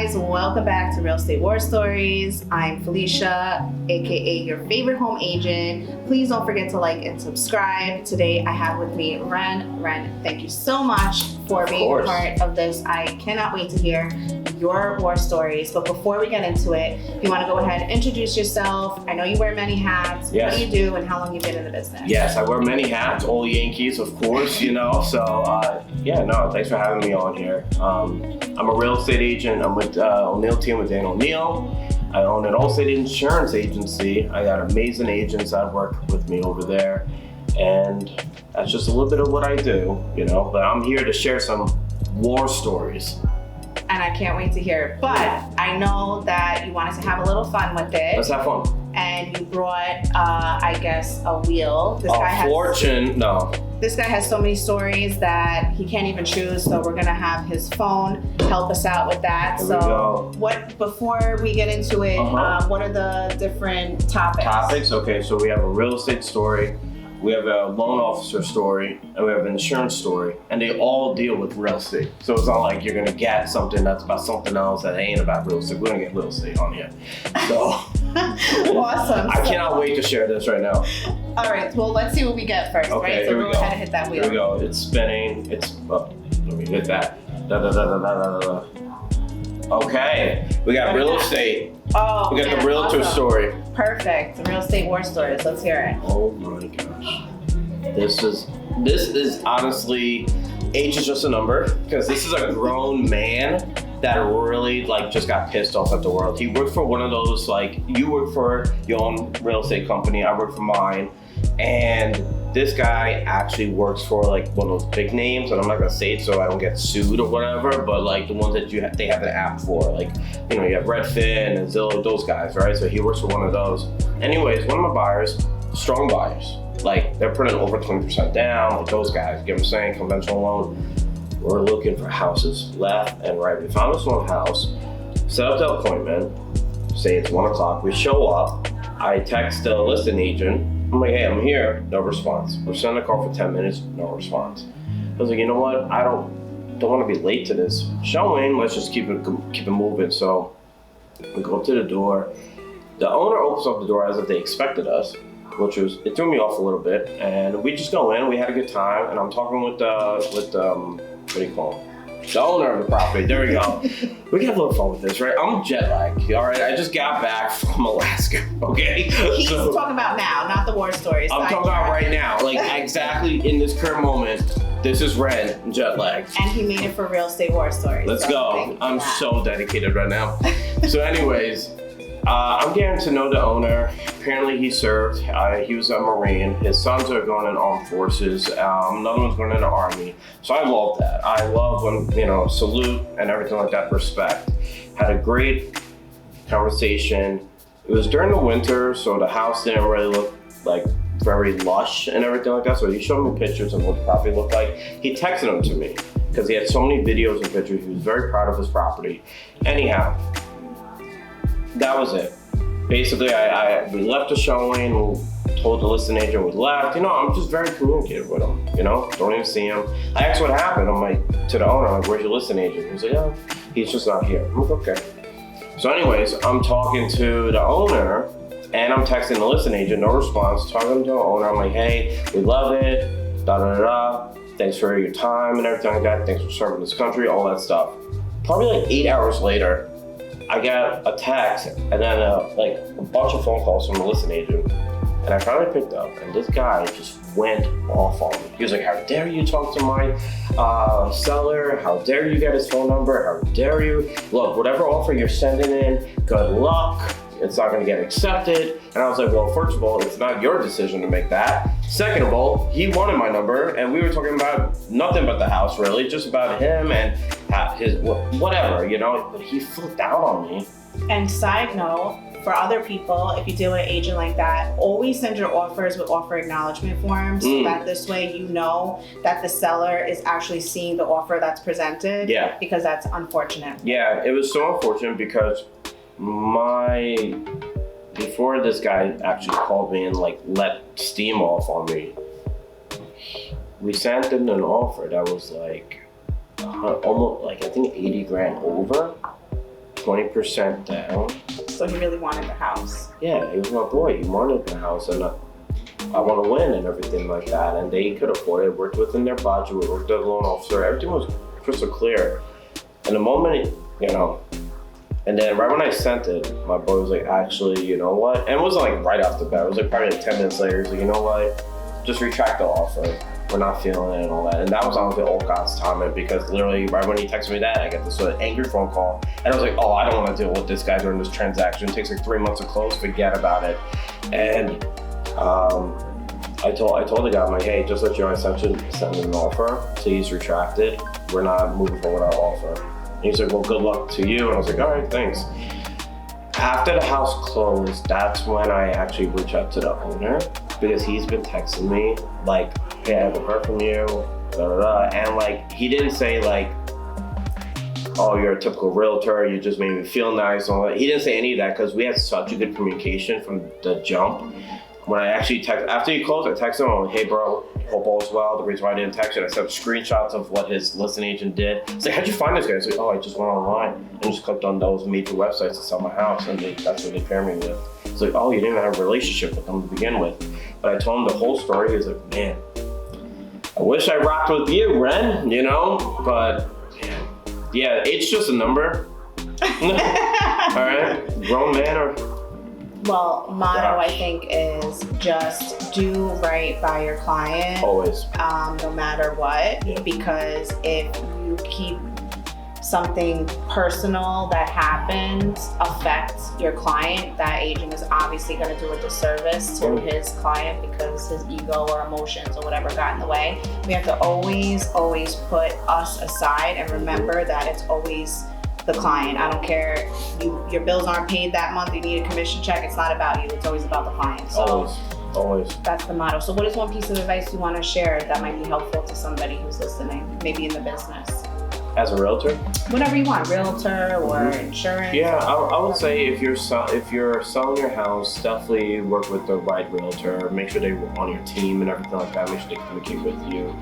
guys, welcome back to Real Estate War Stories. I'm Felicia, aka your favorite home agent. Please don't forget to like and subscribe. Today I have with me Ren. Ren, thank you so much for being a part of this. I cannot wait to hear your war stories. But before we get into it, if you want to go ahead and introduce yourself. I know you wear many hats. Yes. What do you do and how long you've been in the business? Yes, I wear many hats, all Yankees, of course, thanks for having me on here. I'm a real estate agent. I'm with O'Neill team with Reynold Daniel. I own an all-state insurance agency. I got amazing agents that work with me over there. And that's just a little bit of what I do, but I'm here to share some war stories. And I can't wait to hear it. But I know that you wanted to have a little fun with it. Let's have fun. And you brought, a wheel. This guy has so many stories that he can't even choose, so we're gonna have his phone help us out with that. Before we get into it, what are the different topics? Okay, so we have a real estate story, we have a loan officer story, and we have an insurance story, and they all deal with real estate. So it's not like you're gonna get something that's about something else that ain't about real estate. We're gonna get real estate on here. So awesome. I cannot wait to share this right now. All right, well, let's see what we get first, okay, right? So go ahead and hit that wheel. Here we go. It's spinning. Let me hit that. Okay, we got real estate. Oh, we got the realtor story. Perfect. The real estate war stories. Let's hear it. Oh my gosh. This is honestly, age is just a number, because this is a grown man that really just got pissed off at the world. He worked for one of those, you work for your own real estate company, I work for mine, and this guy actually works for one of those big names, and I'm not gonna say it so I don't get sued or whatever, but the ones that they have an app for, you have Redfin and Zillow, those guys, right? So he works for one of those. Anyways, one of my buyers, strong buyers, they're putting over 20% down, those guys, you know what I'm saying, conventional loan. We're looking for houses left and right. We found this one house, set up the appointment, say it's 1 o'clock, we show up, I text the listing agent, I'm like, hey, I'm here, no response. We're sending a call for 10 minutes, no response. I was like, you know what, I don't want to be late to this showing, let's just keep it moving. So we go up to the door, the owner opens up the door as if they expected us, it threw me off a little bit, and we just go in, we had a good time, and I'm talking with what do you call him? The owner of the property. There we go. We can have a little fun with this, right? I'm jet lagged, all right? I just got back from Alaska, okay? He's talking about now, not the war stories. I'm talking about right now, exactly in this current moment. This is Ren, jet lagged. And he made it for Real Estate War Stories. Let's go. I'm so dedicated right now. So anyways, I'm getting to know the owner. Apparently he served, he was a Marine. His sons are going in armed forces. Another one's going in the Army. So I love that. I love when, salute and everything like that, respect. Had a great conversation. It was during the winter, so the house didn't really look very lush and everything like that. So he showed me pictures of what the property looked like. He texted them to me because he had so many videos and pictures. He was very proud of his property. Anyhow, that was it. Basically, we left the showing, we told the listing agent we left. I'm just very communicative with him, don't even see him. I asked what happened. I'm like, to the owner, where's your listing agent? He's like, oh, he's just not here. I'm like, okay. So anyways, I'm talking to the owner and I'm texting the listing agent, no response. Talking to the owner, I'm like, hey, we love it, da-da-da-da. Thanks for your time and everything like that. Thanks for serving this country, all that stuff. Probably 8 hours later, I got a text and then a bunch of phone calls from the listing agent, and I finally picked up, and this guy just went off on me. He was like, how dare you talk to my seller? How dare you get his phone number? How dare you? Look, whatever offer you're sending in, good luck. It's not gonna get accepted. And I was like, well, first of all, it's not your decision to make that. Second of all, he wanted my number, and we were talking about nothing but the house, really, just about him and his whatever, but he flipped out on me. And side note, for other people, if you deal with an agent like that, always send your offers with offer acknowledgement forms so that this way you know that the seller is actually seeing the offer that's presented. Yeah. Because that's unfortunate. Yeah, it was so unfortunate because before this guy actually called me and let steam off on me, we sent in an offer that was almost I think 80 grand over. 20% down. So he really wanted the house. Yeah, he was my boy. He wanted the house, and I want to win and everything like that. And they could afford it. Worked within their budget. We worked with the loan officer. Everything was crystal clear. And the moment, and then right when I sent it, my boy was like, actually, you know what? And it wasn't like right off the bat. It was like probably like 10 minutes later. He's like, you know what? Just retract the offer. We're not feeling it and all that. And that was honestly all God's timing, because literally right when he texted me that, I got this sort of angry phone call. And I was like, oh, I don't want to deal with this guy during this transaction. It takes like 3 months to close, forget about it. And I told the guy, I'm like, hey, just let you know, I sent an offer. Please retract it. We're not moving forward with our offer. And he's like, well, good luck to you. And I was like, all right, thanks. After the house closed, that's when I actually reached out to the owner, because he's been texting me like, hey, I haven't heard from you, and like, he didn't say like, oh, you're a typical realtor, you just made me feel nice, and all that. He didn't say any of that, because we had such a good communication from the jump. When I actually after he closed, I texted him, I'm like, hey bro, hope all's well. The reason why I didn't text you, I sent screenshots of what his listing agent did. It's like, how'd you find this guy? It's like, oh, I just went online and just clicked on those major websites to sell my house, and that's what they pair me with. It's like, oh, you didn't even have a relationship with them to begin with. But I told him the whole story. He was like, man, I wish I rocked with you, Ren, but yeah, it's just a number. All right, grown man or... Well, motto I think is just do right by your client. Always. No matter what, because if you keep something personal that happens affects your client, that agent is obviously going to do a disservice to his client, because his ego or emotions or whatever got in the way. We have to always put us aside and remember that it's always the client. I don't care, your bills aren't paid that month, you need a commission check, it's not about you, it's always about the client. So always. That's the motto. So what is one piece of advice you want to share that might be helpful to somebody who's listening, maybe in the business? As a realtor? Whatever you want, realtor or insurance. Yeah, I would say if you're selling your house, definitely work with the right realtor. Make sure they're on your team and everything like that. Make sure they communicate with you.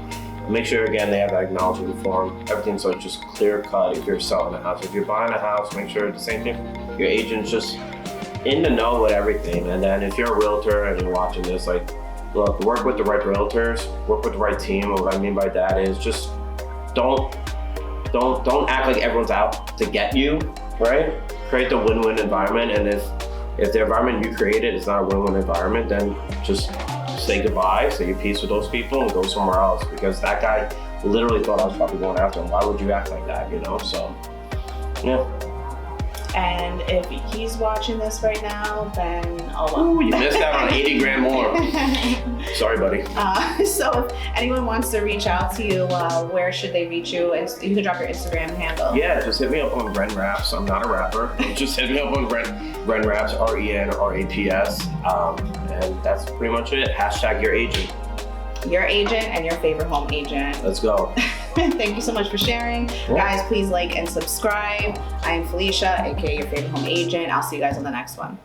Make sure, again, they have that acknowledgement form. Everything, so it's just clear cut if you're selling a house. If you're buying a house, make sure the same thing. Your agent's just in the know with everything. And then if you're a realtor and you're watching this, like, look, work with the right realtors, work with the right team. And what I mean by that is just don't act like everyone's out to get you, right? Create the win-win environment. And if the environment you created is not a win-win environment, then just say goodbye, say your piece with those people, and go somewhere else, because that guy literally thought I was probably going after him. Why would you act like that, So, yeah. And if he's watching this right now, then oh well. Ooh, you missed out on 80 grand more. Sorry, buddy. So if anyone wants to reach out to you, where should they reach you? And you can drop your Instagram handle. Yeah, just hit me up on Ren Raps. I'm not a rapper. Just hit me up on Ren Raps, RENRAPS. And that's pretty much it. # your agent. Your agent and your favorite home agent. Let's go. Thank you so much for sharing. Yeah. Guys, please like and subscribe. I am Felicia, aka your favorite home agent. I'll see you guys on the next one.